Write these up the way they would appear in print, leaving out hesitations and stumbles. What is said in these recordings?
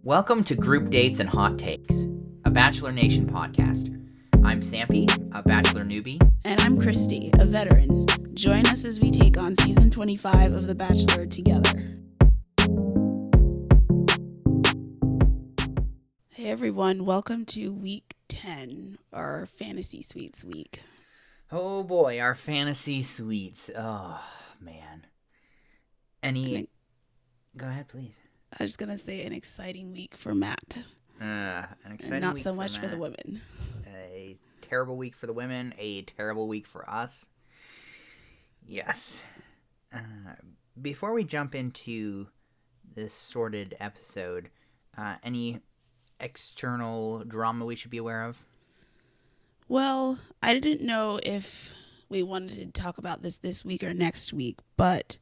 Welcome to Group Dates and Hot Takes, a Bachelor Nation podcast. I'm Sampy, a Bachelor newbie. And I'm Christy, a veteran. Join us as we take on season 25 of The Bachelor together. Hey everyone, welcome to week 10, our Fantasy Suites week. Oh boy, our Fantasy Suites. Oh, man. Go ahead, please. I was just going to say an exciting week for Matt. An exciting not week so for much Matt. for the women. A terrible week for the women, a terrible week for us. Yes. Before we jump into this sordid episode, any external drama we should be aware of? Well, I didn't know if we wanted to talk about this week or next week, but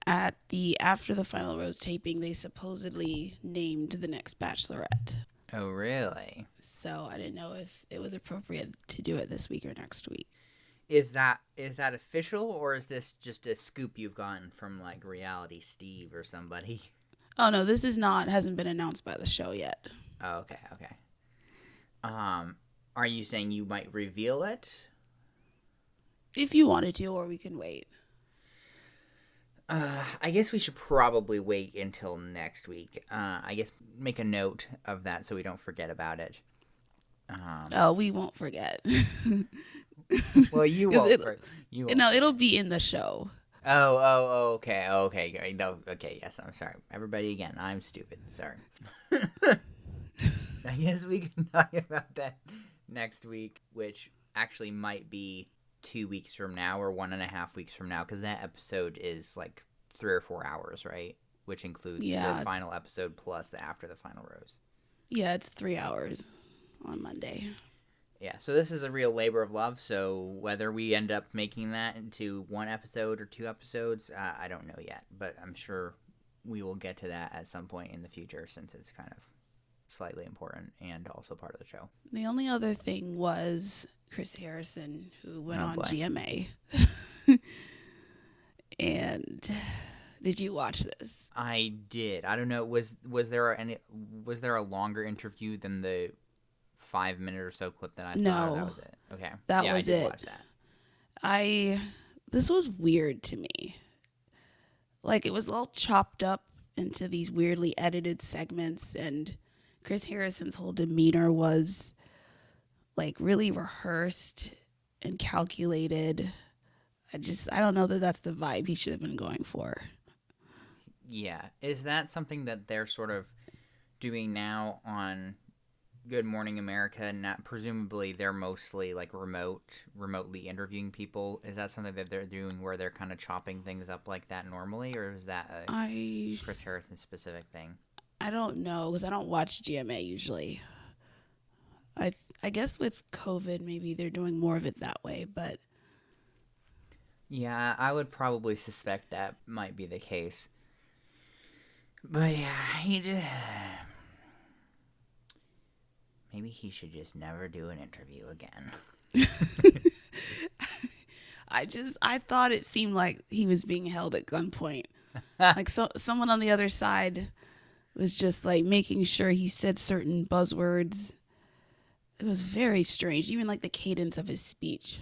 at the After the Final Rose taping, they supposedly named the next Bachelorette. Oh, really? So I didn't know if it was appropriate to do it this week or next week. Is that official, or is this just a scoop you've gotten from like Reality Steve or somebody? Oh no, this is not hasn't been announced by the show yet. Oh, okay. Are you saying you might reveal it? If you wanted to, or we can wait. I guess we should probably wait until next week. I guess make a note of that so we don't forget about it. We won't forget. Well, you won't. You won't. No, it'll be in the show. Okay. No, okay, yes, I'm sorry. Everybody again, I'm stupid. Sorry. I guess we can talk about that next week, which actually might be 2 weeks from now or 1.5 weeks from now, because that episode is like 3 or 4 hours, right? Which includes the final episode plus the After the Final Rose. Yeah, it's 3 hours on Monday. Yeah, so this is a real labor of love, so whether we end up making that into 1 episode or 2 episodes, I don't know yet, but I'm sure we will get to that at some point in the future, since it's kind of slightly important and also part of the show. The only other thing was Chris Harrison, who went on GMA. And did you watch this? I did. I don't know. Was there a longer interview than the 5-minute or so clip that I saw? No, that was it. Okay, that was it. I did watch that. This was weird to me. Like, it was all chopped up into these weirdly edited segments, and Chris Harrison's whole demeanor was like really rehearsed and calculated. I don't know that that's the vibe he should have been going for. Yeah. Is that something that they're sort of doing now on Good Morning America? Not, presumably they're mostly like remotely interviewing people. Is that something that they're doing where they're kind of chopping things up like that normally, or is that a Chris Harrison specific thing? I don't know, because I don't watch GMA usually. I guess with COVID, maybe they're doing more of it that way, but... Yeah, I would probably suspect that might be the case. But yeah, maybe he should just never do an interview again. I thought it seemed like he was being held at gunpoint. Like someone on the other side was just like making sure he said certain buzzwords. It was very strange, even like the cadence of his speech.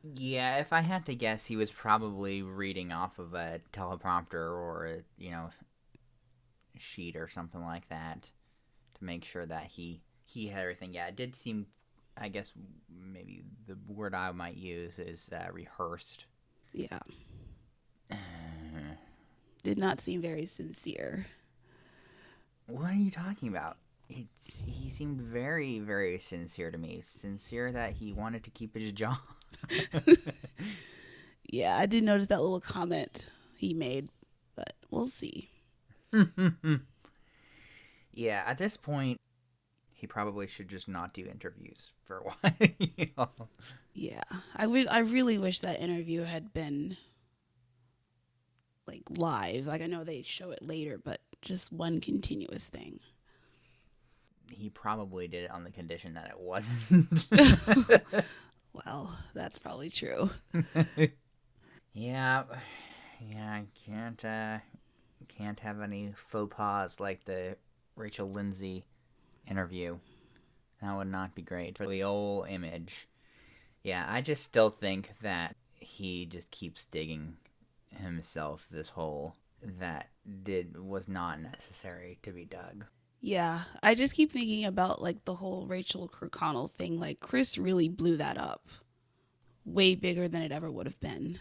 Yeah, if I had to guess, he was probably reading off of a teleprompter or a, sheet or something like that to make sure that he had everything. Yeah, it did seem, I guess maybe the word I might use is rehearsed. Yeah. Did not seem very sincere. What are you talking about? He seemed very, very sincere to me. Sincere that he wanted to keep his job. Yeah, I did notice that little comment he made, but we'll see. Yeah, at this point, he probably should just not do interviews for a while. Yeah, I really wish that interview had been like live. Like, I know they show it later, but just one continuous thing. He probably did it on the condition that it wasn't. Well, that's probably true. Yeah, I Can't have any faux pas like the Rachel Lindsay interview. That would not be great for the whole image. Yeah, I just still think that he just keeps digging himself this hole that was not necessary to be dug. Yeah, I just keep thinking about like the whole Rachel Kirkconnell thing. Like Chris really blew that up way bigger than it ever would have been.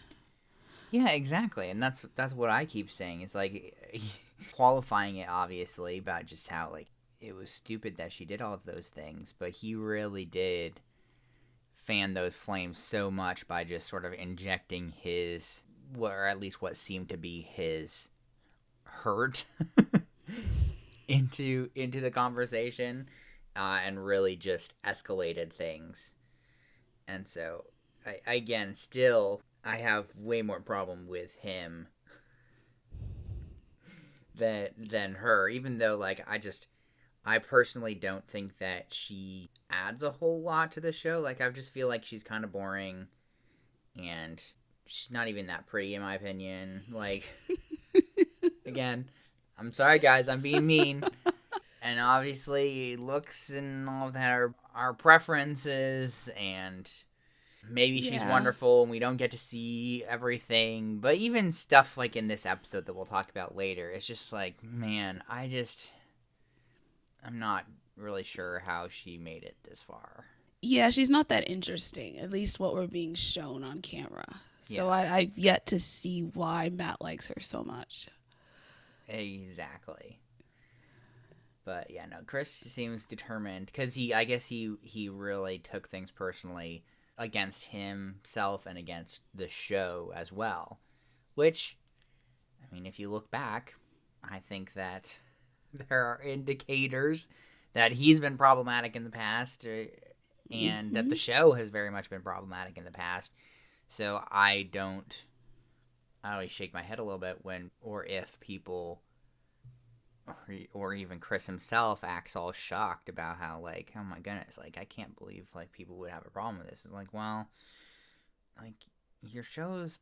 Yeah, exactly, and that's what I keep saying. It's like qualifying it obviously about just how like it was stupid that she did all of those things, but he really did fan those flames so much by just sort of injecting his, or at least what seemed to be his hurt into the conversation, and really just escalated things. And so, again, still, I have way more problem with him than her. Even though, like, I personally don't think that she adds a whole lot to the show. Like, I just feel like she's kind of boring, and she's not even that pretty, in my opinion. Like, again, I'm sorry, guys, I'm being mean. And obviously, looks and all of that are our preferences, and maybe she's wonderful, and we don't get to see everything. But even stuff like in this episode that we'll talk about later, it's just like, man, I'm not really sure how she made it this far. Yeah, she's not that interesting, at least what we're being shown on camera. So Yes. I've yet to see why Matt likes her so much. Exactly. But yeah, no, Chris seems determined because I guess he really took things personally against himself and against the show as well. Which, I mean, if you look back, I think that there are indicators that he's been problematic in the past, and that the show has very much been problematic in the past. So I always shake my head a little bit when or if people, or even Chris himself, acts all shocked about how, like, oh my goodness, like, I can't believe, like, people would have a problem with this. It's like, well, like, your show's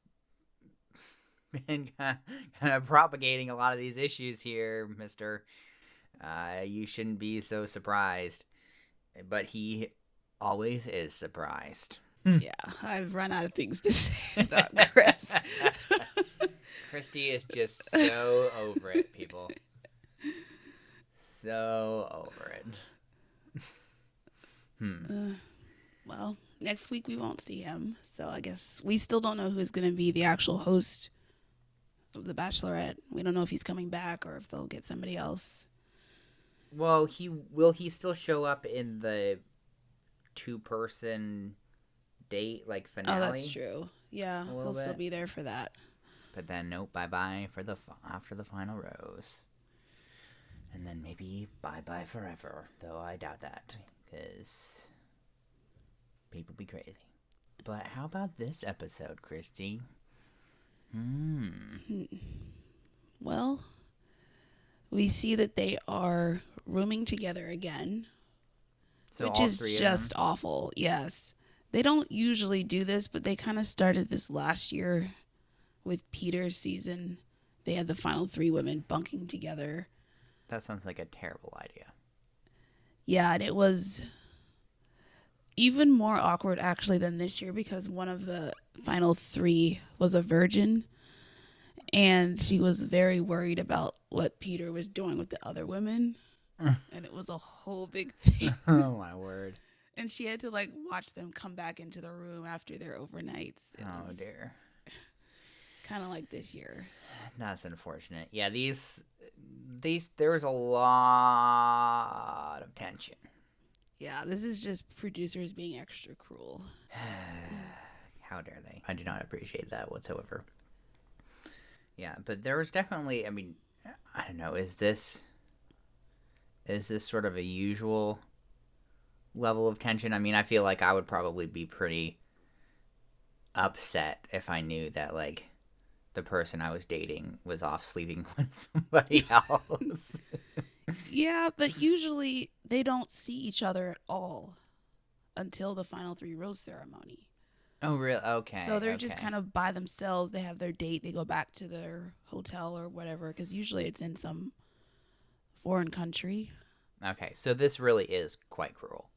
been kind of propagating a lot of these issues here, mister. You shouldn't be so surprised. But he always is surprised. Yeah, I've run out of things to say about Chris. Christy is just so over it, people. So over it. Well, next week we won't see him, so I guess we still don't know who's going to be the actual host of The Bachelorette. We don't know if he's coming back or if they'll get somebody else. Well, will he still show up in the 2-person date, like, finale? Oh, that's true. Yeah, he'll still be there for that. But then, nope, bye-bye after the final rose. And then maybe bye-bye forever, though I doubt that, because people be crazy. But how about this episode, Christy? Well, we see that they are rooming together again, So which all is three just of them? awful. Yes. They don't usually do this, but they kind of started this last year with Peter's season. They had the final 3 women bunking together. That sounds like a terrible idea. Yeah, and it was even more awkward actually than this year because one of the final 3 was a virgin, and she was very worried about what Peter was doing with the other women. And it was a whole big thing. Oh, my word. And she had to like watch them come back into the room after their overnights. Oh, dear. Kind of like this year. That's unfortunate. Yeah, these there was a lot of tension. Yeah, this is just producers being extra cruel. How dare they? I do not appreciate that whatsoever. Yeah, but there was definitely, I mean, I don't know, is this sort of a usual level of tension? I mean, I feel like I would probably be pretty upset if I knew that, like, the person I was dating was off sleeping with somebody else. Yeah, but usually they don't see each other at all until the final 3 rose ceremony. Oh, really? So Okay, they're just okay. kind of by themselves. They have their date. They go back to their hotel or whatever, because usually it's in some foreign country. Okay, so this really is quite cruel.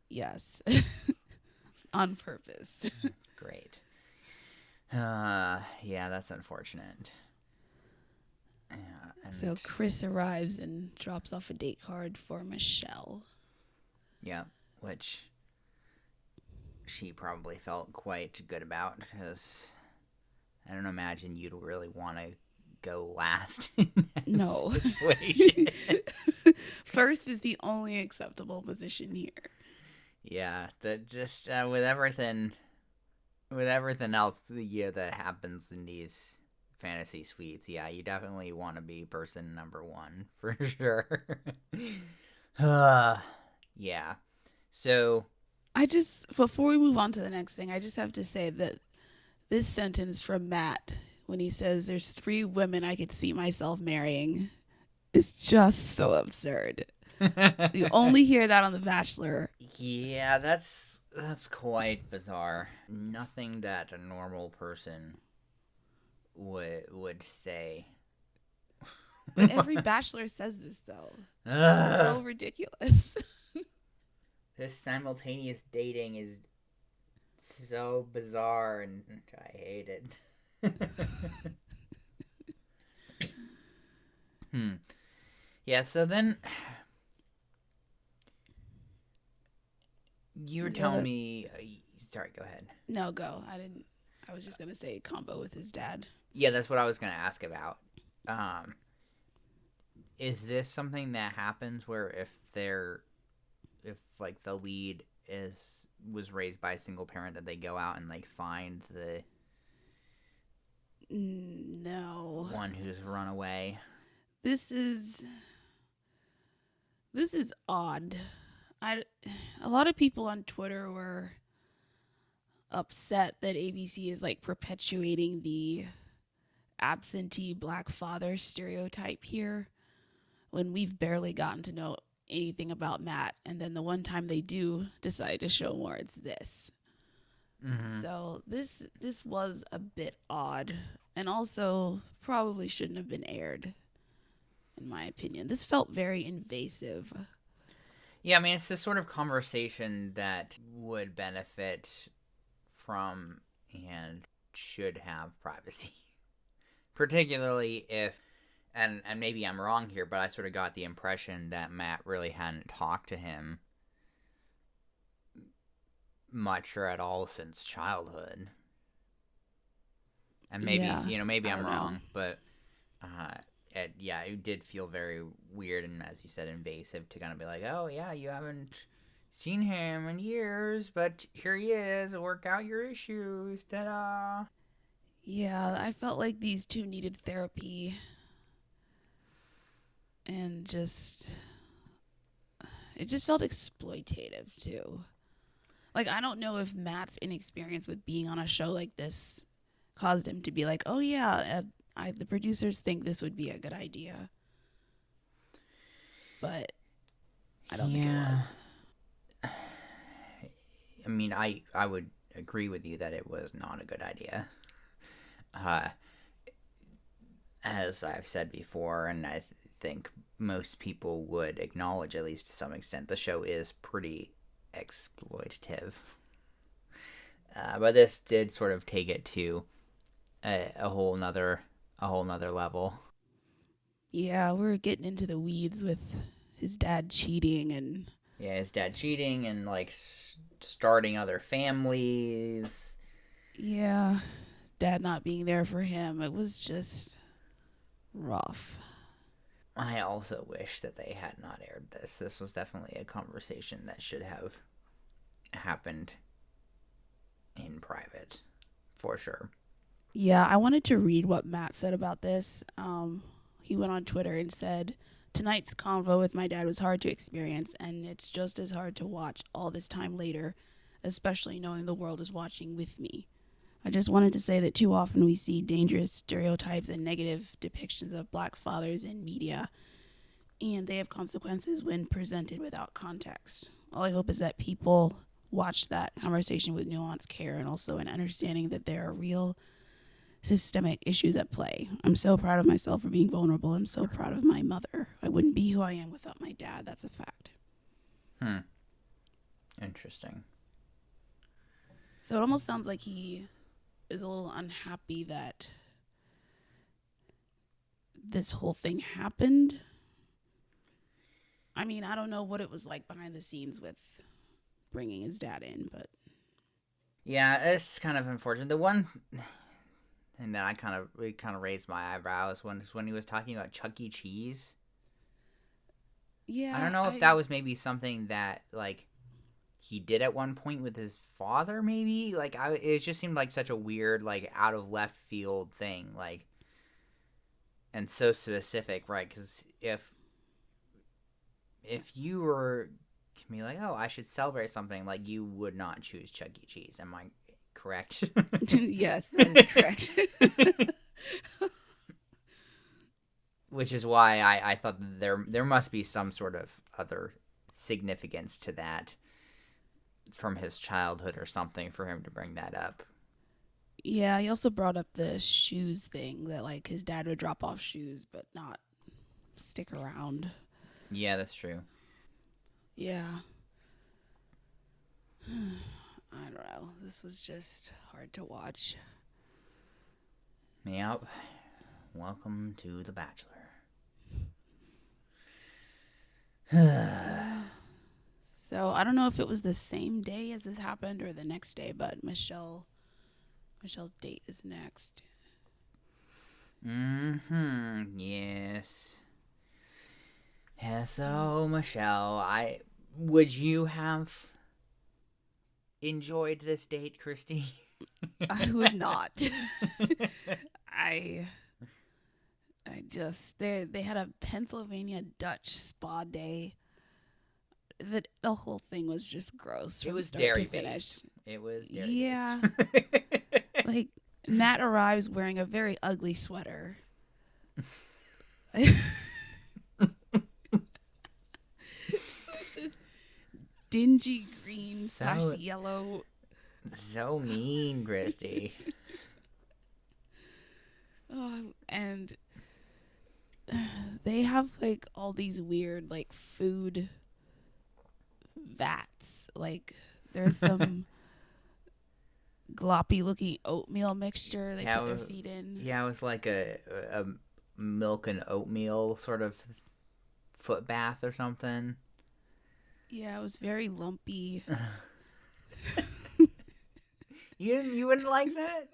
Yes, on purpose. Great. Yeah, that's unfortunate. Yeah, So and Chris arrives and drops off a date card for Michelle. yeah, which she probably felt quite good about because I don't imagine you'd really want to go last in that No. situation. First is the only acceptable position here. Yeah, that just with everything else that happens in these fantasy suites, yeah, you definitely want to be person number one for sure. Yeah. So Before we move on to the next thing, I just have to say that this sentence from Matt, when he says there's 3 women I could see myself marrying, is just so absurd. You only hear that on The Bachelor. yeah, that's quite bizarre. Nothing that a normal person would say. But every Bachelor says this, though. Ugh. So ridiculous. This simultaneous dating is so bizarre and I hate it. Hmm. Yeah, so then you were telling me. Sorry, go ahead. No, go. I didn't. I was just going to say combo with his dad. Yeah, that's what I was going to ask about. Um, is this something that happens where if like the lead was raised by a single parent that they go out and like find the No. one who's run away? This is odd. A lot of people on Twitter were upset that ABC is like perpetuating the absentee black father stereotype here when we've barely gotten to know anything about Matt, and then the one time they do decide to show more, it's this. Mm-hmm. So this was a bit odd, and also probably shouldn't have been aired, in my opinion. This felt very invasive. Yeah, I mean, it's this sort of conversation that would benefit from and should have privacy. Particularly if, and maybe I'm wrong here, but I sort of got the impression that Matt really hadn't talked to him much or at all since childhood. And maybe, Yeah, maybe I I'm don't know. wrong, but it did feel very weird and, as you said, invasive to kind of be like, oh, yeah, you haven't seen him in years, but here he is. Work out your issues. Ta-da. Yeah, I felt like these two needed therapy, and it just felt exploitative too. Like, I don't know if Matt's inexperience with being on a show like this caused him to be like, oh yeah, the producers think this would be a good idea, but I don't think it Yeah. was. I mean, I would agree with you that it was not a good idea. Uh, as I've said before, and I think most people would acknowledge, at least to some extent, the show is pretty exploitative. But this did sort of take it to a whole nother level. Yeah, we're getting into the weeds with his dad cheating and Yeah, his dad cheating and like starting other families. yeah, dad not being there for him. It was just rough. I also wish that they had not aired this. This was definitely a conversation that should have happened in private, for sure. Yeah, I wanted to read what Matt said about this. He went on Twitter and said, tonight's convo with my dad was hard to experience, and it's just as hard to watch all this time later, especially knowing the world is watching with me. I just wanted to say that too often we see dangerous stereotypes and negative depictions of black fathers in media, and they have consequences when presented without context. All I hope is that people watch that conversation with nuanced care and also an understanding that there are real systemic issues at play. I'm so proud of myself for being vulnerable. I'm so proud of my mother. I wouldn't be who I am without my dad. That's a fact. Interesting. So it almost sounds like he is a little unhappy that this whole thing happened. I mean, I don't know what it was like behind the scenes with bringing his dad in, but yeah, it's kind of unfortunate. The one thing that it kind of raised my eyebrows when he was talking about Chuck E. Cheese. yeah, I don't know if that was maybe something that like he did at one point with his father. Maybe like it just seemed like such a weird, like out of left field thing, like, and so specific, right? Because if you were can be like, oh, I should celebrate something, like you would not choose Chuck E. Cheese. Am I correct? Yes, that is correct. Which is why I thought that there must be some sort of other significance to that from his childhood or something for him to bring that up. Yeah, he also brought up the shoes thing, that like his dad would drop off shoes but not stick around. Yeah, that's true. Yeah. I don't know. This was just hard to watch. Yep. Welcome to The Bachelor. So I don't know if it was the same day as this happened or the next day, but Michelle's date is next. Yes. Yeah, so Michelle, would you have enjoyed this date, Christy? I would not. I just they had a Pennsylvania Dutch spa day. The whole thing was just gross. It was start dairy to finish. based. It was dairy Yeah. based. Like Matt arrives wearing a very ugly sweater. Dingy green / yellow. So mean, Christy. And they have like all these weird like food vats. Like there's some gloppy looking oatmeal mixture they put their feet in. Yeah, it was like a milk and oatmeal sort of foot bath or something. Yeah, it was very lumpy. You wouldn't like that?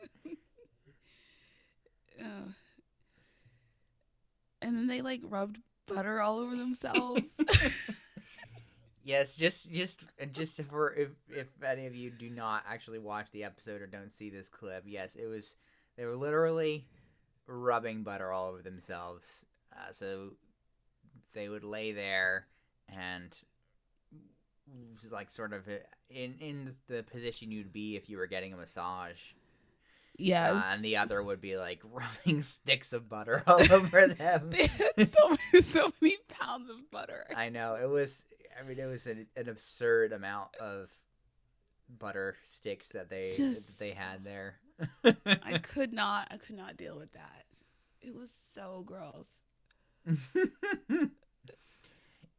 And then they like rubbed butter all over themselves. Yes, just if any of you do not actually watch the episode or don't see this clip, yes, they were literally rubbing butter all over themselves. So they would lay there and like sort of in the position you'd be if you were getting a massage. Yes. And the other would be like rubbing sticks of butter all over them. They had so many pounds of butter. I know. It was an absurd amount of butter sticks that they had there. I could not deal with that. It was so gross.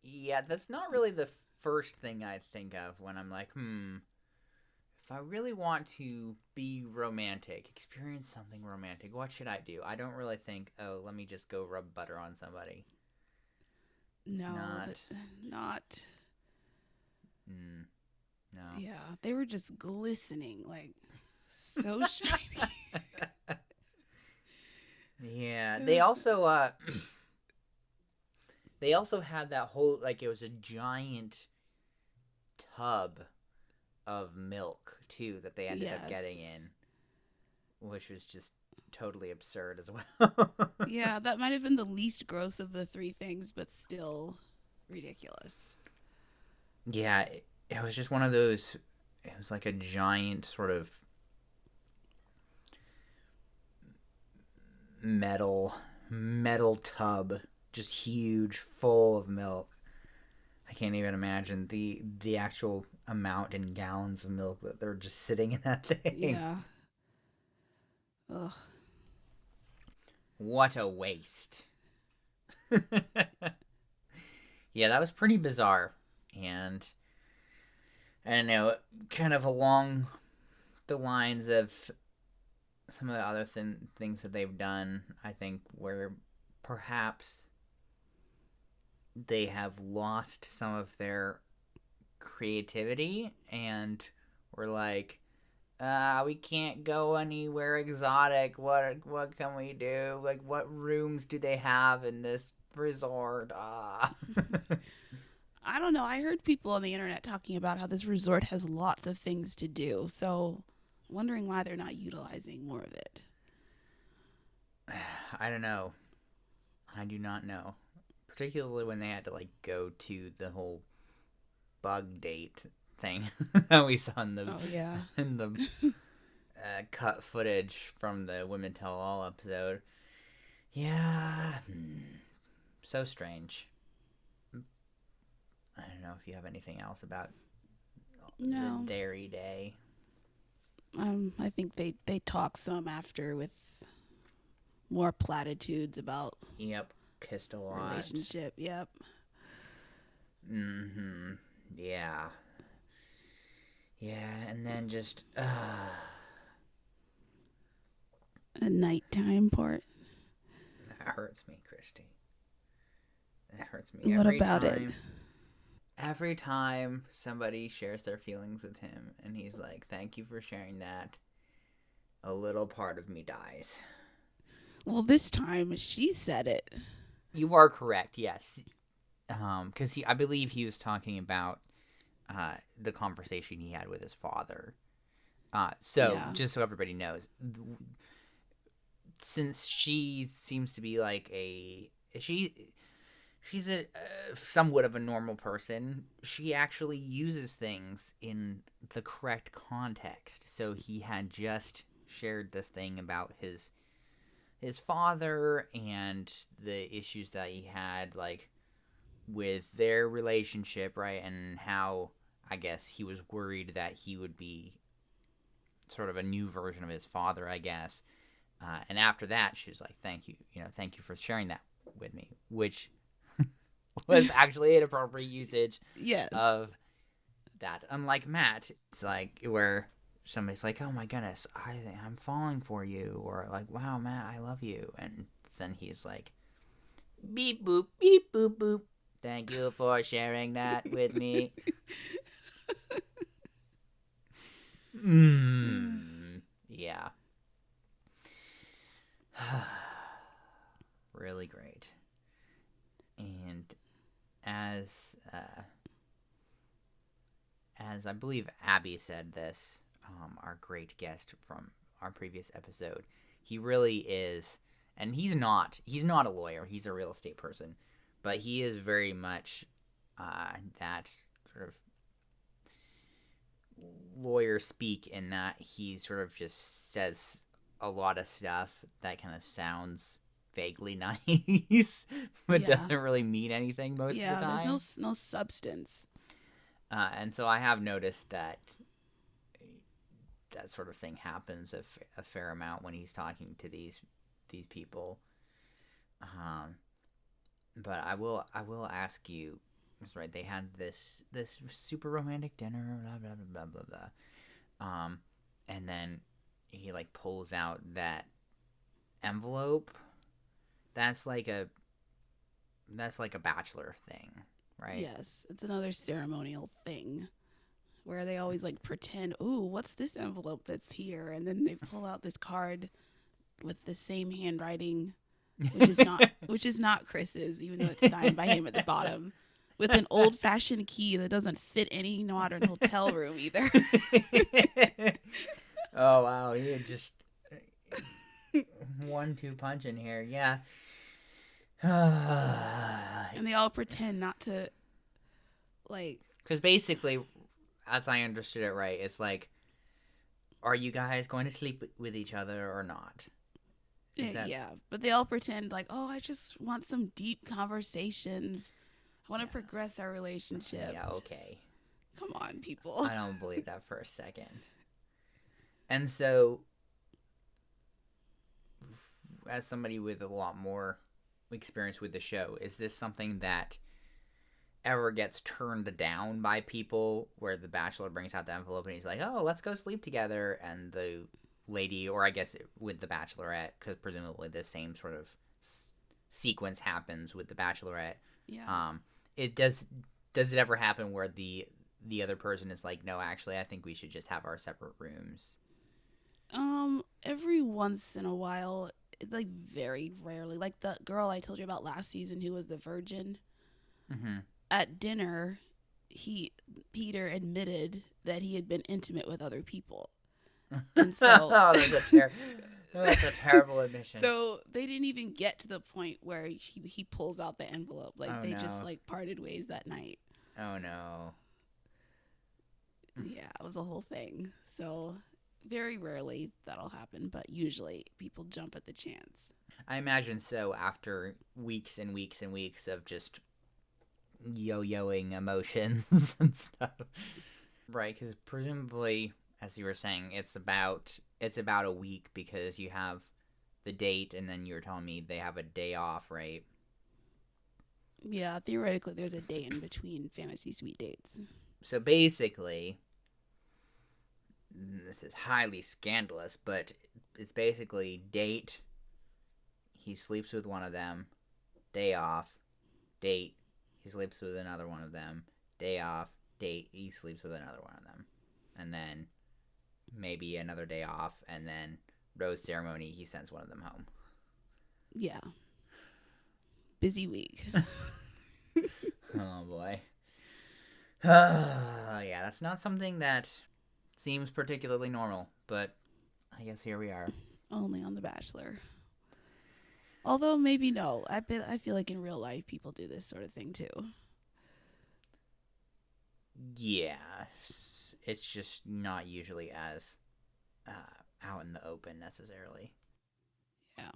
Yeah, that's not really the first thing I think of when I'm like, if I really want to be romantic, experience something romantic, what should I do? I don't really think, oh, let me just go rub butter on somebody. No. No. Yeah, they were just glistening, like so shiny. Yeah, they also had that whole, like, it was a giant tub of milk too that they ended up getting in, which was just totally absurd as well. Yeah, that might have been the least gross of the three things, but still ridiculous. Yeah, it was just one of those. It was like a giant sort of metal tub, just huge, full of milk. I can't even imagine the actual amount in gallons of milk that they're just sitting in that thing. Yeah. Ugh. What a waste. Yeah, that was pretty bizarre. And I don't know, kind of along the lines of some of the other things that they've done, I think, where perhaps they have lost some of their creativity and were like, we can't go anywhere exotic. What can we do? Like, what rooms do they have in this resort? I don't know. I heard people on the internet talking about how this resort has lots of things to do. So, wondering why they're not utilizing more of it. I don't know. I do not know. Particularly when they had to like go to the whole bug date thing that we saw in the in the cut footage from the Women Tell All episode. Yeah, so strange. I don't know if you have anything else about the Dairy Day. I think they talk some after with more platitudes about Kissed a lot. Relationship, yep. Yeah. Yeah, and then just a nighttime part. That hurts me, Christy. That hurts me. What about it? Every time somebody shares their feelings with him and he's like, "Thank you for sharing that," a little part of me dies. Well, this time she said it. You are correct, yes. Because I believe he was talking about the conversation he had with his father. Just so everybody knows, since she seems to be like she's a somewhat of a normal person, she actually uses things in the correct context. So he had just shared this thing about his father and the issues that he had, like, with their relationship, right? And how, I guess, he was worried that he would be sort of a new version of his father, I guess. And after that, she was like, thank you for sharing that with me, which was actually an appropriate usage of that. Unlike Matt, it's like where somebody's like, oh my goodness, I'm falling for you, or like, wow, Matt, I love you, and then he's like, beep boop boop, thank you for sharing that with me. Yeah. Really great. And as I believe Abby said this, our great guest from our previous episode, he really is, and he's not a lawyer, he's a real estate person, but he is very much that sort of lawyer speak, in that he sort of just says a lot of stuff that kind of sounds vaguely nice, but doesn't really mean anything most of the time. Yeah, there's no substance. And so I have noticed that sort of thing happens a fair amount when he's talking to these people. But I will ask you, that's right, they had this super romantic dinner, blah blah blah blah blah blah. And then he like pulls out that envelope. That's like a Bachelor thing, right? Yes, it's another ceremonial thing where they always like pretend, ooh, what's this envelope that's here? And then they pull out this card with the same handwriting, which is not Chris's, even though it's signed by him at the bottom, with an old-fashioned key that doesn't fit any modern hotel room either. Oh wow, he had just 1-2 punch in here, yeah. And they all pretend not to, like, because basically, as I understood it right, it's like, are you guys going to sleep with each other or not? Yeah, but they all pretend like, oh, I just want some deep conversations. I want to progress our relationship. Yeah, okay. Come on, people. I don't believe that for a second. And so, as somebody with a lot more experience with the show, is this something that ever gets turned down by people, where the Bachelor brings out the envelope and he's like, oh, let's go sleep together, and the lady, or I guess with the Bachelorette, because presumably the same sort of sequence happens with the Bachelorette. Yeah. It does it ever happen where the other person is like, no, actually I think we should just have our separate rooms? Every once in a while, like very rarely. Like the girl I told you about last season who was the virgin. Mm-hmm. At dinner, Peter admitted that he had been intimate with other people. And so oh, that's a terrible admission. So they didn't even get to the point where he pulls out the envelope. Like they just like parted ways that night. Oh no. Yeah, it was a whole thing. So very rarely that'll happen, but usually people jump at the chance. I imagine so, after weeks and weeks and weeks of just yo-yoing emotions and stuff. Right, because presumably, as you were saying, it's about a week, because you have the date and then you were telling me they have a day off, right? Yeah, theoretically there's a day in between fantasy suite dates. So basically, this is highly scandalous, but it's basically date, he sleeps with one of them, day off, date, he sleeps with another one of them, day off, date, he sleeps with another one of them, and then maybe another day off, and then rose ceremony, he sends one of them home. Yeah. Busy week. Oh boy. Yeah, that's not something that seems particularly normal, but I guess here we are. Only on The Bachelor. Although maybe no. I feel like in real life people do this sort of thing too. Yeah. It's just not usually as out in the open necessarily. Yeah.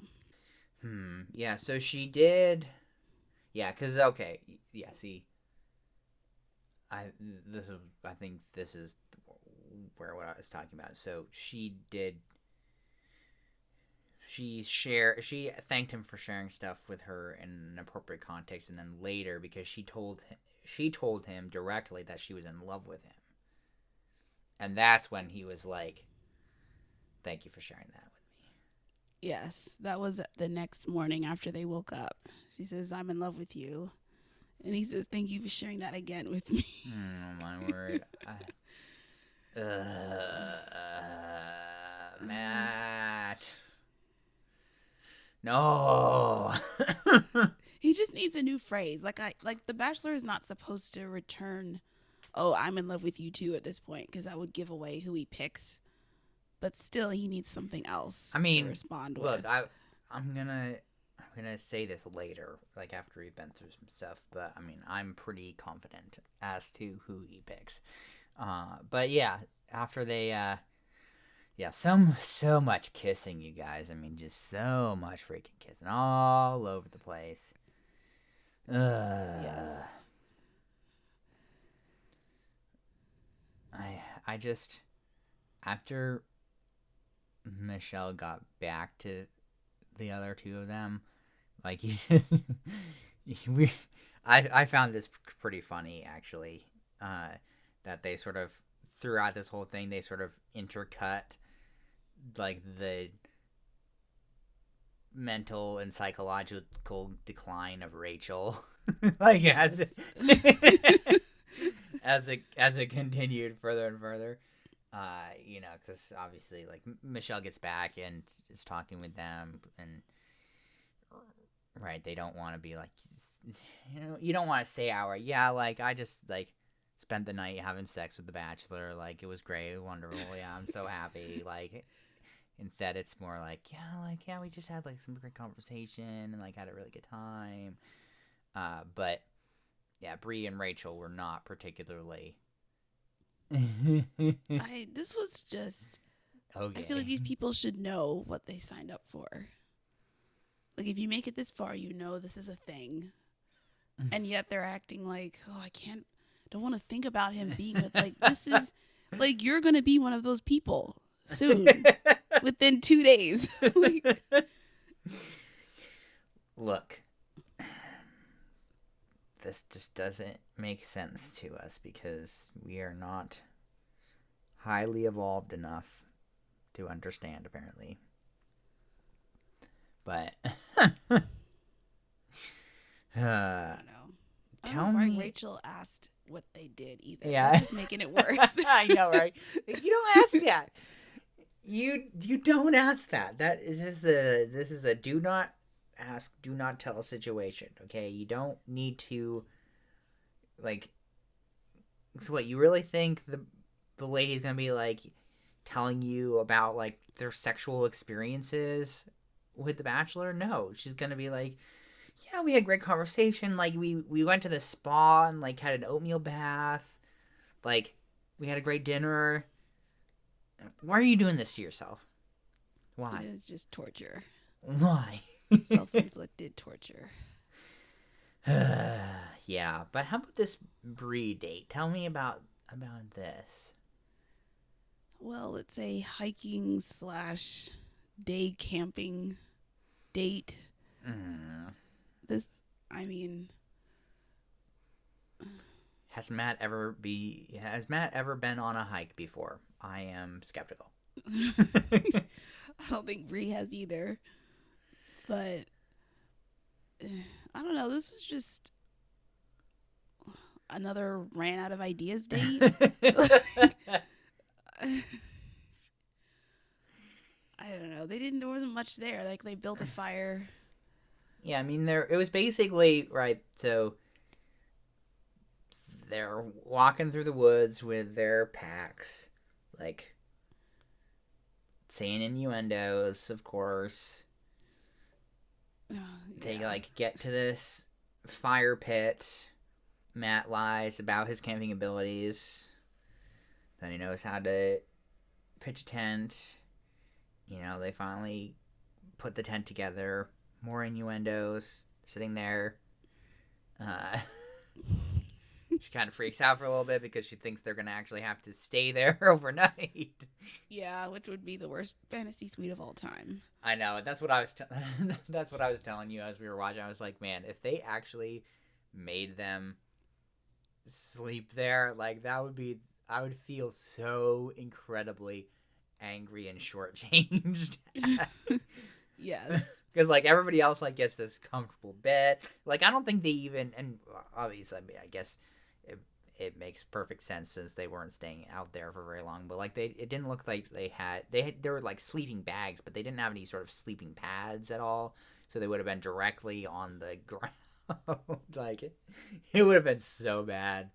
Yeah, so she did. Yeah, because, okay. Yeah, see. I think this is where what I was talking about. So she thanked him for sharing stuff with her in an appropriate context, and then later, because she told him directly that she was in love with him. And that's when he was like, thank you for sharing that with me. Yes, that was the next morning after they woke up. She says, I'm in love with you. And he says, thank you for sharing that again with me. Oh, my word. Matt. No. He just needs a new phrase. Like The Bachelor is not supposed to return, oh, I'm in love with you too at this point, because that would give away who he picks. But still, he needs something else to respond with. Look, I'm gonna say this later, like after we've been through some stuff. But I mean, I'm pretty confident as to who he picks. But yeah, after they, so much kissing, you guys. I mean, just so much freaking kissing all over the place. Yes. I just, after Michelle got back to the other two of them, like, I found this pretty funny, actually, that they sort of, throughout this whole thing, they sort of intercut, like, the mental and psychological decline of Rachael, like, yes. as it continued further and further, because obviously, like, Michelle gets back and is talking with them, and right, they don't want to be like, you don't want to say like, I just, like, spent the night having sex with the Bachelor, like, it was great, wonderful, yeah, I'm so happy, like. Instead, it's more like, we just had, like, some great conversation and, like, had a really good time. But, yeah, Bree and Rachael were not particularly. This was just. Okay. I feel like these people should know what they signed up for. Like, if you make it this far, you know this is a thing. and yet they're acting like, oh, don't want to think about him being with, like, this is, like, you're going to be one of those people soon, within 2 days. Like, Look, this just doesn't make sense to us because we are not highly evolved enough to understand, apparently. But I don't know. Tell I don't know why me, Rachel asked what they did either. Yeah. That's just making it worse. I know, right? You don't ask that. You don't ask that. This is a do not ask, do not tell situation. Okay, you don't need to, like. So what, you really think the lady's gonna be like telling you about like their sexual experiences with the Bachelor? No, she's gonna be like, yeah, we had a great conversation. Like we went to the spa and like had an oatmeal bath. Like we had a great dinner. Why are you doing this to yourself? Why? It is just torture. Why? Self-inflicted torture. Yeah, but how about this Bree date? Tell me about this. Well, it's a hiking / day camping date. I mean, Has Matt ever been on a hike before? I am skeptical. I don't think Bree has either. But I don't know. This was just another ran out of ideas date. I don't know. There wasn't much there. Like, they built a fire. Yeah, I mean, it was basically, right, so they're walking through the woods with their packs, like, saying innuendos, of course. Yeah. They, like, get to this fire pit. Matt lies about his camping abilities. Then he knows how to pitch a tent. You know, they finally put the tent together. More innuendos. Sitting there. She kind of freaks out for a little bit because she thinks they're going to actually have to stay there overnight. Yeah, which would be the worst fantasy suite of all time. I know. That's what I was that's what I was telling you as we were watching. I was like, man, if they actually made them sleep there, like, that would be... I would feel so incredibly angry and shortchanged. Yes. Because, like, everybody else, like, gets this comfortable bed. Like, I don't think they even... And obviously, I mean, I guess it makes perfect sense since they weren't staying out there for very long. But, like, it didn't look like they were, like, sleeping bags, but they didn't have any sort of sleeping pads at all. So they would have been directly on the ground. Like, it would have been so bad.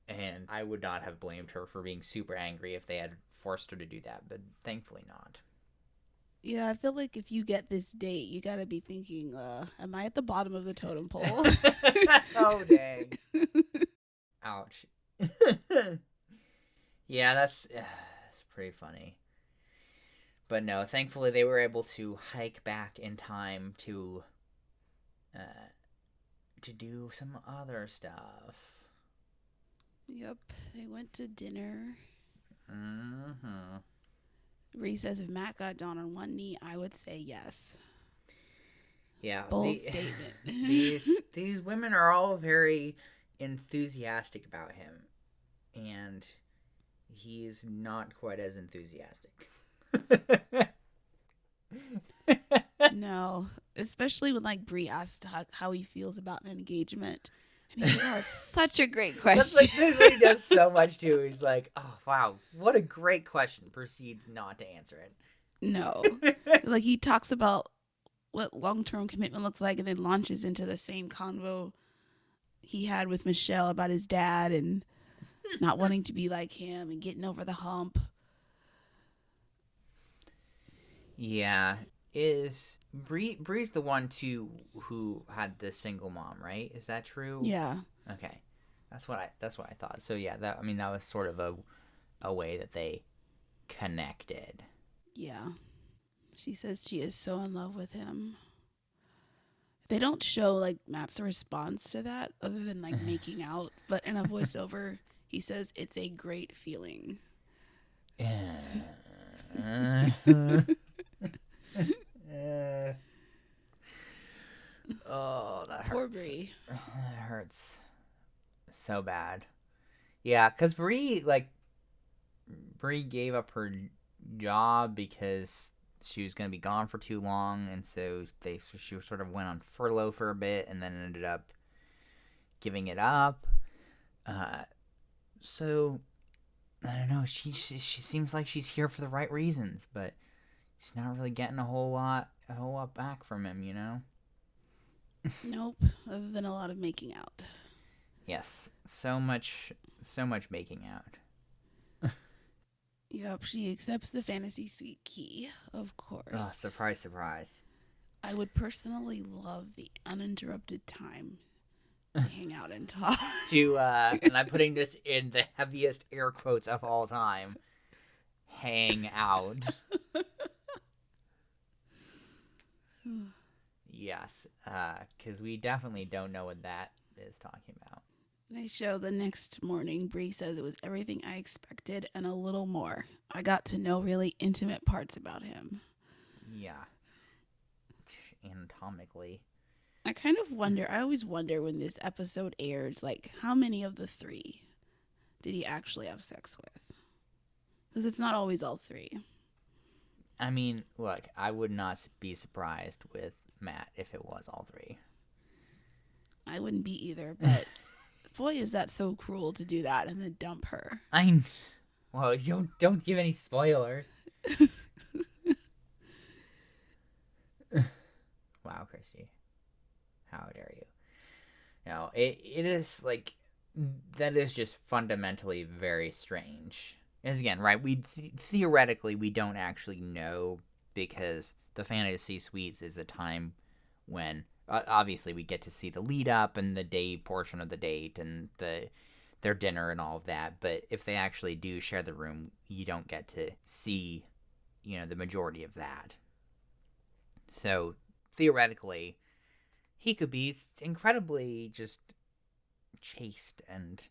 And I would not have blamed her for being super angry if they had forced her to do that, but thankfully not. Yeah, I feel like if you get this date, you gotta be thinking, am I at the bottom of the totem pole? Oh, dang. Ouch. Yeah, that's pretty funny. But no, thankfully they were able to hike back in time to do some other stuff. Yep, they went to dinner. Mm-hmm. Bree says if Matt got down on one knee, I would say yes. Yeah. Bold statement. These women are all very enthusiastic about him. And he's not quite as enthusiastic. No. Especially when, like, Bree asked how he feels about an engagement. And he's like, oh, it's such a great question. That's what he does so much too. He's like, oh, wow, what a great question. Proceeds not to answer it. No. Like, he talks about what long-term commitment looks like and then launches into the same convo he had with Michelle about his dad and not wanting to be like him and getting over the hump. Yeah. Is Bree's the one too who had the single mom, right? Is that true? Yeah. Okay. That's what I thought. So yeah, that was sort of a way that they connected. Yeah. She says she is so in love with him. They don't show like Matt's response to that other than like making out, but in a voiceover he says it's a great feeling. Oh, that hurts. Poor Brie. It hurts so bad. Yeah, because Brie gave up her job because she was going to be gone for too long, and so she sort of went on furlough for a bit and then ended up giving it up. So I don't know. She seems like she's here for the right reasons, but she's not really getting a whole lot back from him, you know? Nope, other than a lot of making out. Yes, so much making out. Yep, she accepts the fantasy suite key, of course. Oh, surprise, surprise. I would personally love the uninterrupted time to hang out and talk. And I'm putting this in the heaviest air quotes of all time. Hang out. Yes, because we definitely don't know what that is talking about. They show the next morning, Brie says it was everything I expected and a little more. I got to know really intimate parts about him. Yeah. Anatomically. I always wonder when this episode airs, like, how many of the 3 did he actually have sex with? Because it's not always all 3. I mean, look, I would not be surprised with Matt if it was all 3. I wouldn't be either, but boy, is that so cruel to do that and then dump her. Well, you don't give any spoilers. Wow, Christy. How dare you? No, it is like, that is just fundamentally very strange. As again, right, theoretically we don't actually know, because the fantasy suites is a time when obviously we get to see the lead up and the day portion of the date and their dinner and all of that, but if they actually do share the room, you don't get to see, the majority of that. So theoretically, he could be incredibly just chaste and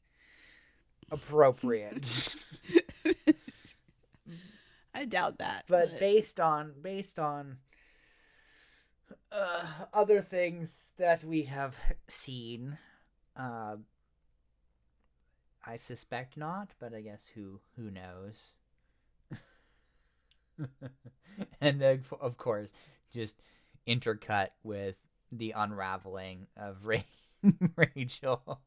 appropriate. I doubt that. But based on other things that we have seen, I suspect not, but I guess who knows. And then, of course, just intercut with the unraveling of Rachael.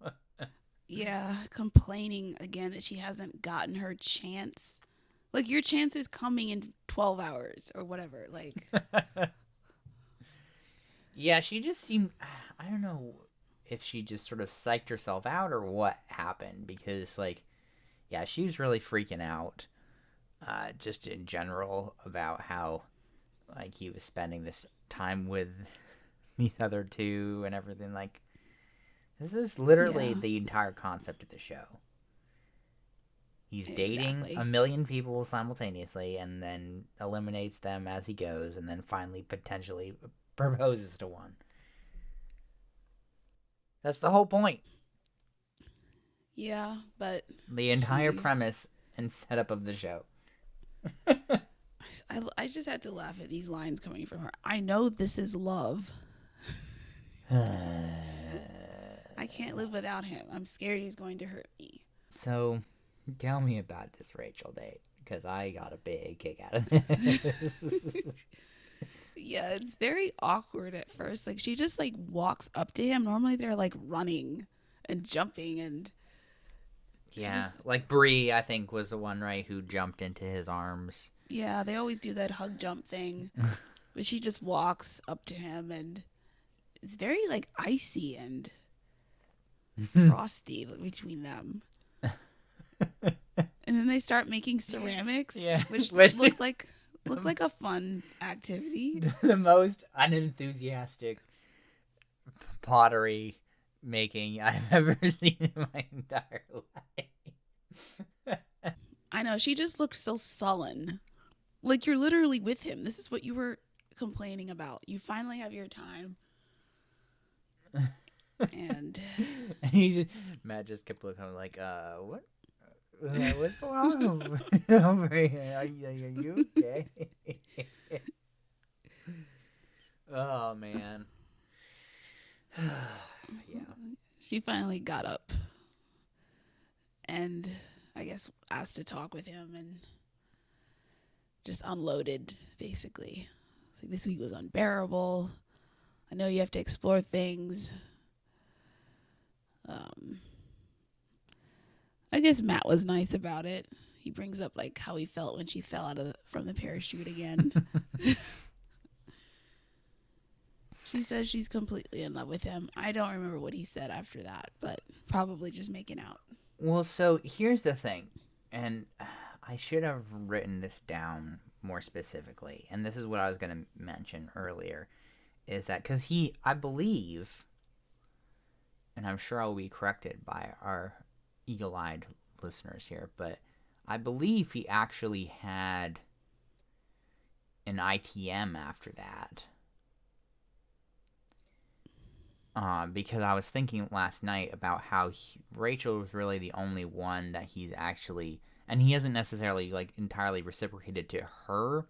Yeah, complaining again that she hasn't gotten her chance. Like, your chance is coming in 12 hours or whatever. Like, yeah, she just seemed, I don't know if she just sort of psyched herself out or what happened, because, like, yeah, she was really freaking out, just in general, about how, like, he was spending this time with these other 2 and everything. Like, this is literally the entire concept of the show. He's dating a million people simultaneously and then eliminates them as he goes, and then finally potentially proposes to one. That's the whole point. Yeah, but the entire premise and setup of the show. I just had to laugh at these lines coming from her. I know this is love. I can't live without him. I'm scared he's going to hurt me. So, tell me about this Rachael date, because I got a big kick out of this. Yeah, it's very awkward at first. Like, she just, like, walks up to him. Normally they're, like, running and jumping and... Yeah, like Brie, I think, was the one, right, who jumped into his arms. Yeah, they always do that hug jump thing. But she just walks up to him, and it's very, like, icy and frosty between them. And then they start making ceramics, which look like a fun activity. The most unenthusiastic pottery making I've ever seen in my entire life. I know, she just looked so sullen. Like, you're literally with him. This is what you were complaining about. You finally have your time. And And Matt just kept looking like, what? What's going on over here? Are you okay? Oh, man. Yeah. she finally got up and I guess asked to talk with him and just unloaded, basically. It's like, this week was unbearable. I know you have to explore things. Um, I guess Matt was nice about it. He brings up like how he felt when she fell from the parachute again. She says she's completely in love with him. I don't remember what he said after that, but probably just making out. Well, so here's the thing, and I should have written this down more specifically, and this is what I was going to mention earlier, is that because I believe, and I'm sure I'll be corrected by our eagle-eyed listeners here, but I believe he actually had an ITM after that. Because I was thinking last night about how Rachel was really the only one that he's actually, and he hasn't necessarily like entirely reciprocated to her,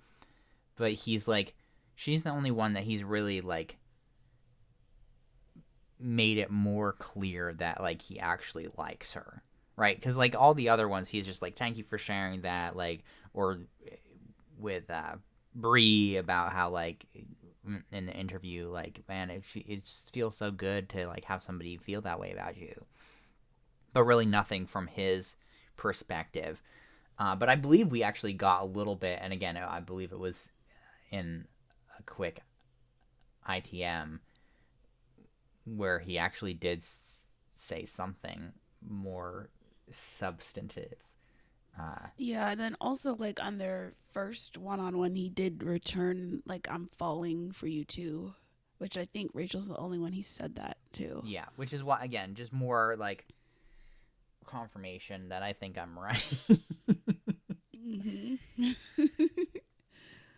but he's like, she's the only one that he's really like made it more clear that like he actually likes her, right? Because like all the other ones, he's just like, thank you for sharing that, like, or with Bree about how like in the interview, like, man, it feels so good to like have somebody feel that way about you, but really nothing from his perspective. But I believe we actually got a little bit, and again, I believe it was in a quick ITM where he actually did say something more substantive. Yeah, and then also like on their first one-on-one, he did return like, "I'm falling for you too," which I think Rachel's the only one he said that to. Yeah, which is why, again, just more like confirmation that I think I'm right. Mm-hmm.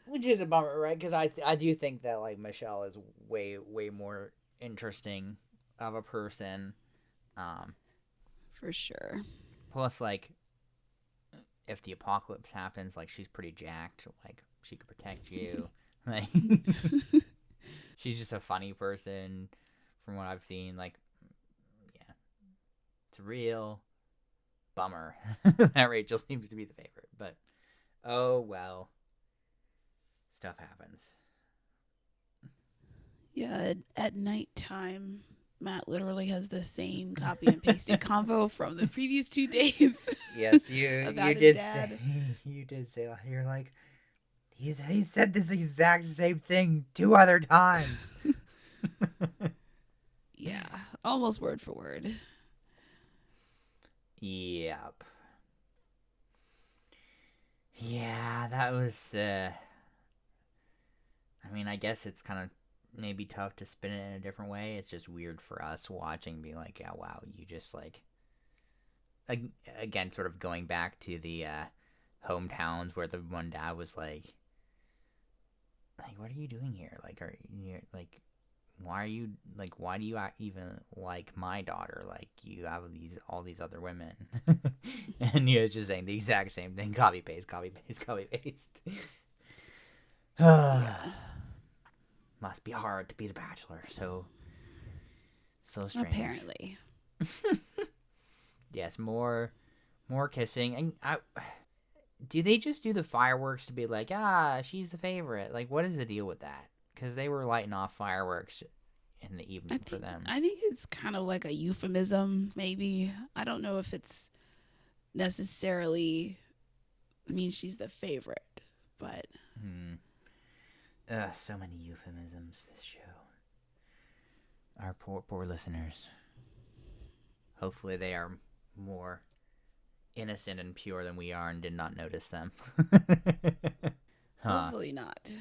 Which is a bummer, right? Because I do think that like Michelle is way more interesting of a person. For sure. Plus, like, if the apocalypse happens, like, she's pretty jacked. Like, she could protect you. Like, she's just a funny person from what I've seen. Like, yeah, it's real. Bummer that Rachel seems to be the favorite. But, oh well. Stuff happens. Yeah, at nighttime, Matt literally has the same copy and pasted convo from the previous 2 days. Yes, you about did his dad. say you're like, he said this exact same thing 2 other times. Yeah, almost word for word. Yep. Yeah, that was I mean, I guess it's kind of maybe tough to spin it in a different way. It's just weird for us watching, being like, yeah, wow, you just like, again, sort of going back to the hometowns where the one dad was like, what are you doing here? Like, are you like, why are you like, why do you even like my daughter? Like, you have all these other women, and he was just saying the exact same thing, copy paste, copy paste, copy paste. Yeah. Must be hard to be the Bachelor. So strange. Apparently. Yes, more kissing. And do they just do the fireworks to be like, she's the favorite? Like, what is the deal with that? Because they were lighting off fireworks in the evening for them. I think it's kind of like a euphemism, maybe. I don't know if it's necessarily means she's the favorite, but so many euphemisms this show. Our poor listeners. Hopefully they are more innocent and pure than we are and did not notice them. Hopefully not.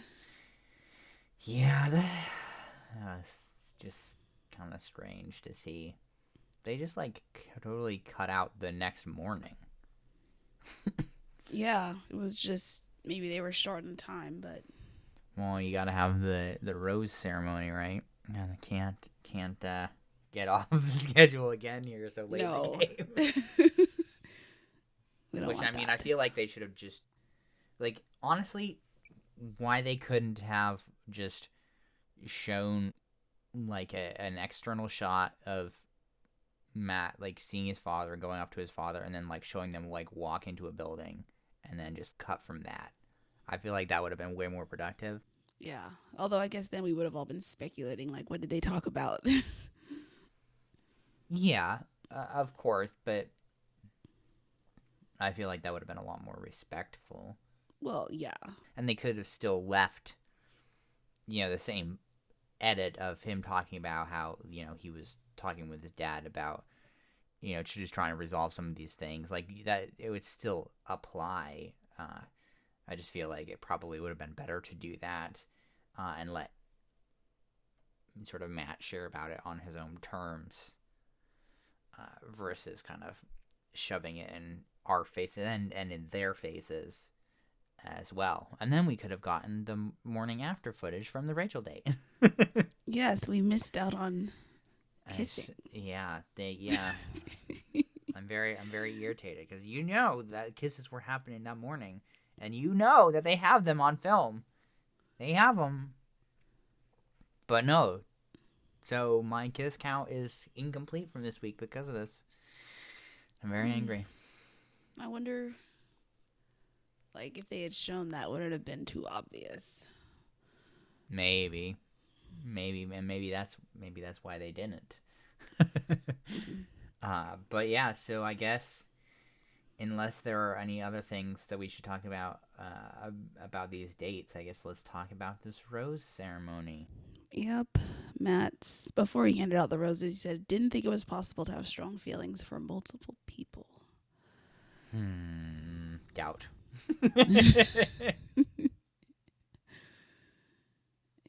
Yeah, it's just kind of strange to see. They just like totally cut out the next morning. Yeah, it was just maybe they were short in time, but Well, you gotta have the rose ceremony, right? And I can't get off the schedule again here so late in No. the game. We don't Which, want I mean, that. I feel like they should have just, like, honestly, why they couldn't have just shown, like, an external shot of Matt, like, seeing his father, going up to his father, and then, like, showing them, like, walk into a building, and then just cut from that. I feel like that would have been way more productive. Yeah. Although I guess then we would have all been speculating, like, what did they talk about? Yeah, of course, but I feel like that would have been a lot more respectful. Well, yeah. And they could have still left, the same edit of him talking about how, he was talking with his dad about, just trying to resolve some of these things. Like, that, it would still apply. I just feel like it probably would have been better to do that and let sort of Matt share about it on his own terms versus kind of shoving it in our faces and in their faces as well. And then we could have gotten the morning after footage from the Rachael date. Yes, we missed out on kissing. Yeah. I'm very irritated because that kisses were happening that morning, and that they have them on film. They have them, but no. So my kiss count is incomplete from this week because of this. I'm very angry. I wonder, like, if they had shown that, would it have been too obvious? Maybe, and maybe that's why they didn't. But yeah, so I guess unless there are any other things that we should talk about these dates, I guess let's talk about this rose ceremony. Yep. Matt, before he handed out the roses, he said, didn't think it was possible to have strong feelings for multiple people. Doubt.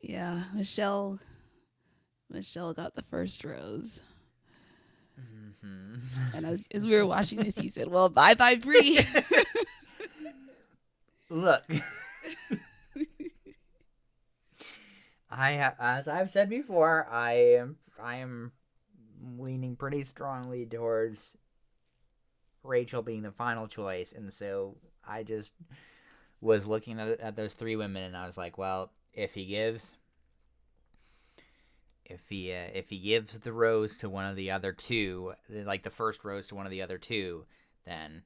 Yeah, Michelle got the first rose. And as we were watching this, he said, well, bye, Bree. Look. As I've said before, I am leaning pretty strongly towards Rachael being the final choice, and so I just was looking at those three women, and I was like, well, if he gives the rose to one of the other two, like the first rose to one of the other two, then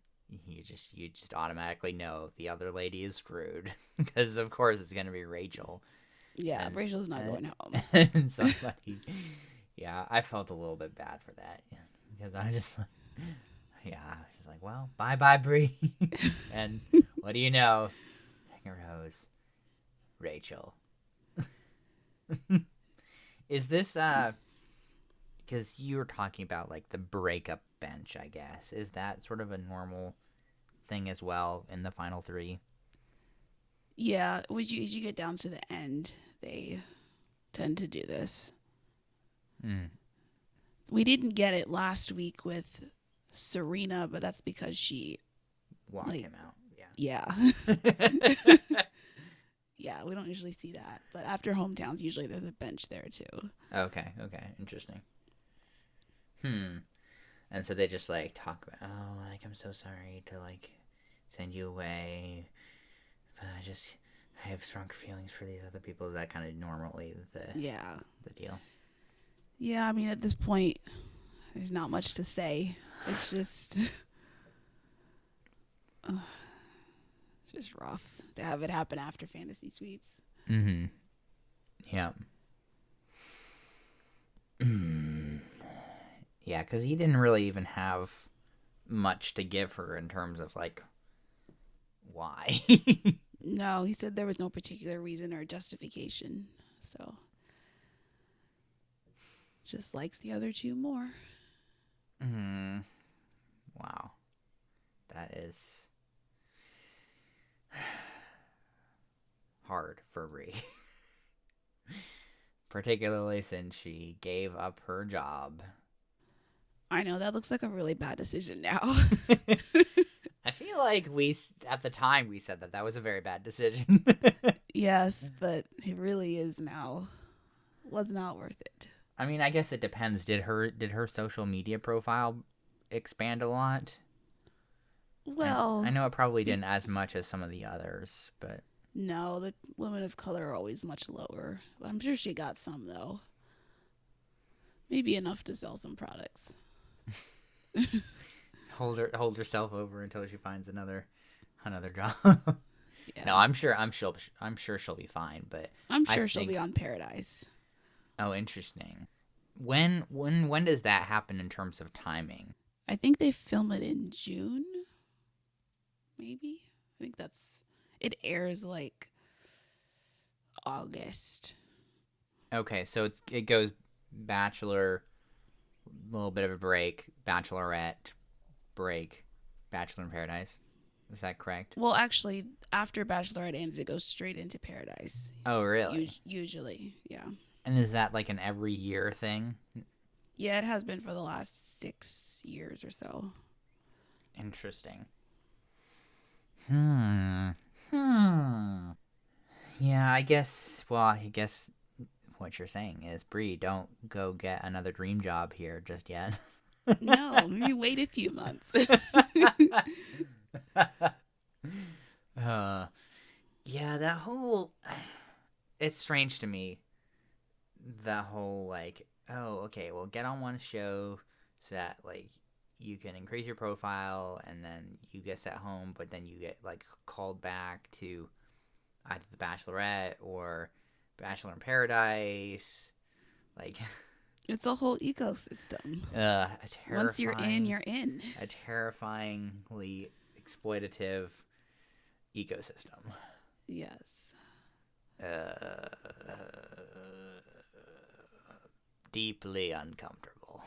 you just automatically know the other lady is screwed because of course it's gonna be Rachael. Yeah, Rachel's not going home. And somebody, yeah, I felt a little bit bad for that because I just like, well, bye, Bree. And what do you know? Second rose, Rachael. Is this because you were talking about like the breakup bench? I guess is that sort of a normal thing as well in the final three? Yeah, as you get down to the end, they tend to do this. We didn't get it last week with Serena, but that's because she walked him out. Yeah. Yeah, we don't usually see that. But after hometowns, usually there's a bench there too. Okay, interesting. And so they just like talk about, oh, like, I'm so sorry to like send you away, but I have stronger feelings for these other people. Is that kind of normally the deal? Yeah, I mean, at this point, there's not much to say. It's just rough to have it happen after Fantasy Suites. Mm-hmm. Yeah. Yeah, because he didn't really even have much to give her in terms of, like, why. No, he said there was no particular reason or justification. So, just likes the other two more. Wow. That is hard for Bree. Particularly since she gave up her job. I know, that looks like a really bad decision now. I feel like at the time we said that was a very bad decision. Yes, but it really is now. was not worth it. I mean, I guess it depends. Did her social media profile expand a lot? Well, I know it probably didn't as much as some of the others, but no, the women of color are always much lower. I'm sure she got some though. Maybe enough to sell some products. hold herself over until she finds another job. Yeah. No, I'm sure she'll be fine, but I'm sure she'll be on Paradise. Oh, interesting. When does that happen in terms of timing? I think they film it in June. Maybe. I think it airs like August. Okay, so it goes Bachelor, a little bit of a break, Bachelorette, break, Bachelor in Paradise. Is that correct? Well, actually, after Bachelorette ends, it goes straight into Paradise. Oh, really? Usually, yeah. And is that like an every year thing? Yeah, it has been for the last 6 years or so. Interesting. Yeah, I guess what you're saying is, Bree, don't go get another dream job here just yet. No, maybe wait a few months. Yeah, that whole... It's strange to me, that whole, like, oh, okay, well, get on one show so that, like, you can increase your profile, and then you get sent home, but then you get, like, called back to either The Bachelorette or Bachelor in Paradise. Like... It's a whole ecosystem. Once you're in, you're in. A terrifyingly exploitative ecosystem. Yes. Deeply uncomfortable.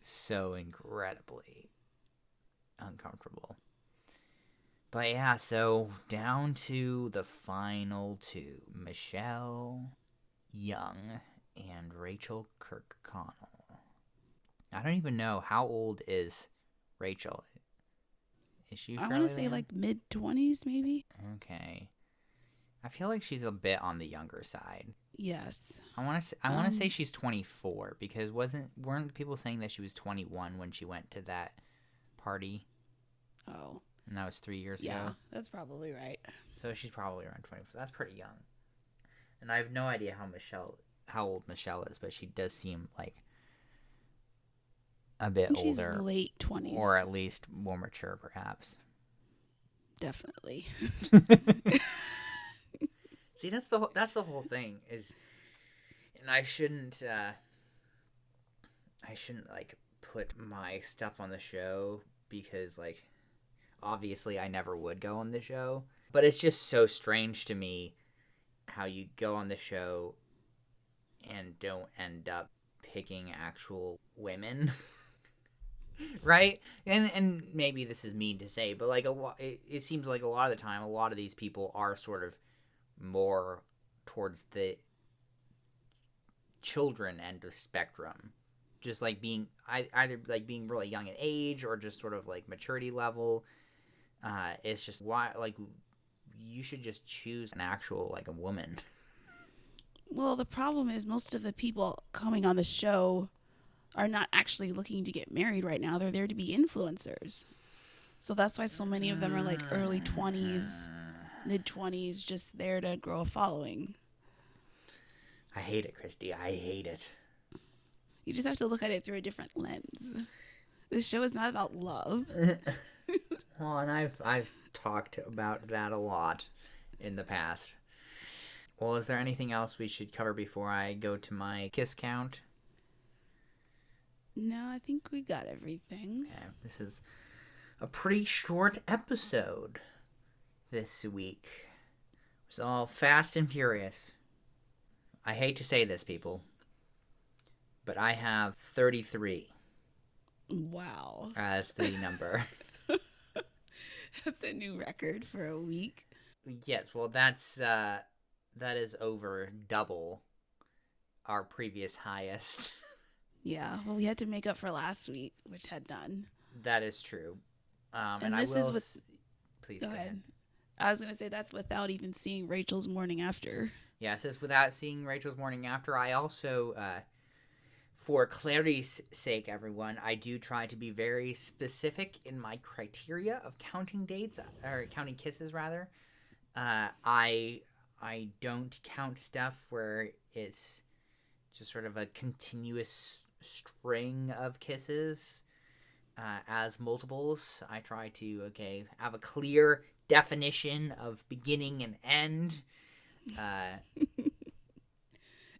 So incredibly uncomfortable. But yeah, so down to the final two. Michelle Young and Rachael Kirkconnell. I don't even know, how old is Rachael? Is she I want to say like mid-20s maybe. Okay. I feel like she's a bit on the younger side. Yes. I want to say she's 24 because weren't people saying that she was 21 when she went to that party? Oh. And that was 3 years ago. Yeah, that's probably right. So she's probably around 24. That's pretty young. And I have no idea how old Michelle is, but she does seem like a bit older. She's late 20s. Or at least more mature, perhaps. Definitely. See, that's the whole thing is, and I shouldn't like put my stuff on the show because like obviously I never would go on the show, but it's just so strange to me how you go on the show and don't end up picking actual women. Right? And maybe this is mean to say, but like it seems like a lot of the time a lot of these people are sort of more towards the children end of spectrum, just like being either like being really young in age or just sort of like maturity level. It's just why like you should just choose an actual like a woman. Well, the problem is most of the people coming on the show are not actually looking to get married right now. They're there to be influencers. So that's why so many of them are like early 20s, mid-20s, just there to grow a following. I hate it, Christy. I hate it. You just have to look at it through a different lens. This show is not about love. Well, and I've talked about that a lot in the past. Well, is there anything else we should cover before I go to my kiss count? No, I think we got everything. Okay, this is a pretty short episode this week. It was all fast and furious. I hate to say this, people, but I have 33. Wow. As the number. That's a new record for a week. Yes, well, that is over double our previous highest. Yeah, well, we had to make up for last week, which had none. That is true. And this is with... Please go ahead. I was going to say that's without even seeing Rachel's morning after. Yeah, it says without seeing Rachel's morning after. I also, for clarity's sake, everyone, I do try to be very specific in my criteria of counting dates, or counting kisses, rather. I don't count stuff where it's just sort of a continuous string of kisses as multiples. I try to, have a clear definition of beginning and end.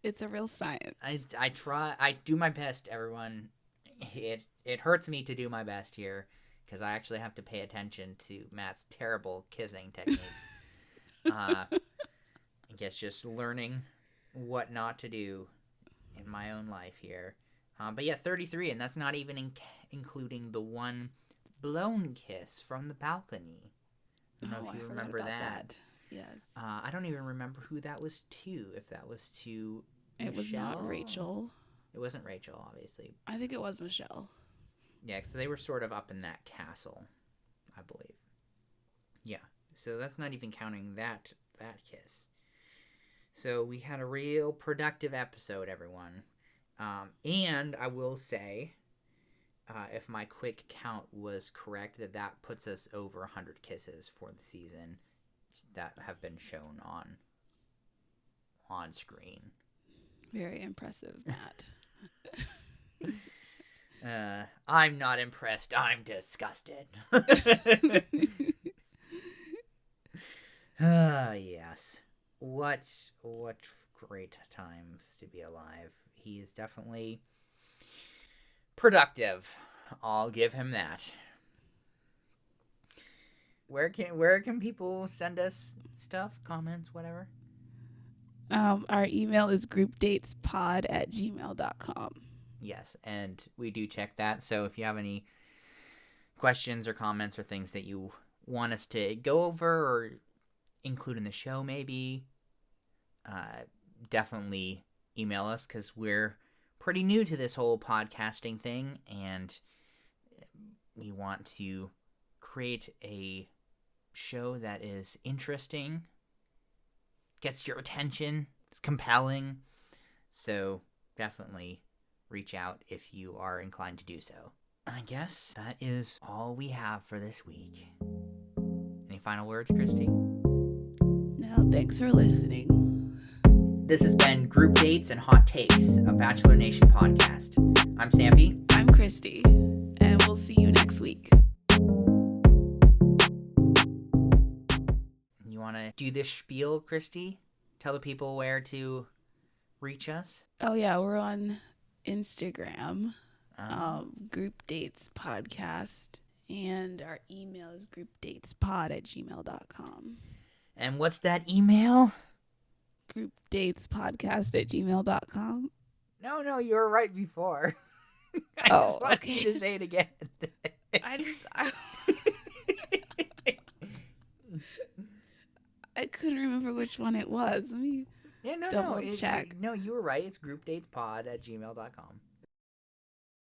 It's a real science. I do my best, everyone. It hurts me to do my best here because I actually have to pay attention to Matt's terrible kissing techniques. I guess just learning what not to do in my own life here. But yeah, 33, and that's not even including the one blown kiss from the balcony. I don't know if you remember that. Yes. I don't even remember who that was to. If that was to Michelle. It was not Rachel. It wasn't Rachel, obviously. I think it was Michelle. Yeah, because they were sort of up in that castle, I believe. Yeah, so that's not even counting that kiss. So we had a real productive episode, everyone. And I will say, if my quick count was correct, that puts us over 100 kisses for the season that have been shown on screen. Very impressive, Matt. I'm not impressed. I'm disgusted. Yes. What great times to be alive. He is definitely productive. I'll give him that. Where can people send us stuff, comments, whatever? Our email is groupdatespod@gmail.com. Yes, and we do check that. So if you have any questions or comments or things that you want us to go over or include in the show, maybe, definitely email us because we're pretty new to this whole podcasting thing, and we want to create a show that is interesting, gets your attention, is compelling. So definitely reach out if you are inclined to do so. I guess that is all we have for this week. Any final words, Christy? No, thanks for listening. This has been Group Dates and Hot Takes, a Bachelor Nation podcast. I'm Sampy. I'm Christy, and we'll see you next week. You want to do this spiel, Christy? Tell the people where to reach us? Oh, yeah, we're on Instagram, Group Dates Podcast, and our email is groupdatespod@gmail.com. And what's that email? groupdatespodcast@gmail.com. No, you were right before. I just wanted you to say it again. I couldn't remember which one it was. Let me double check. No, you were right. It's groupdatespod@gmail.com.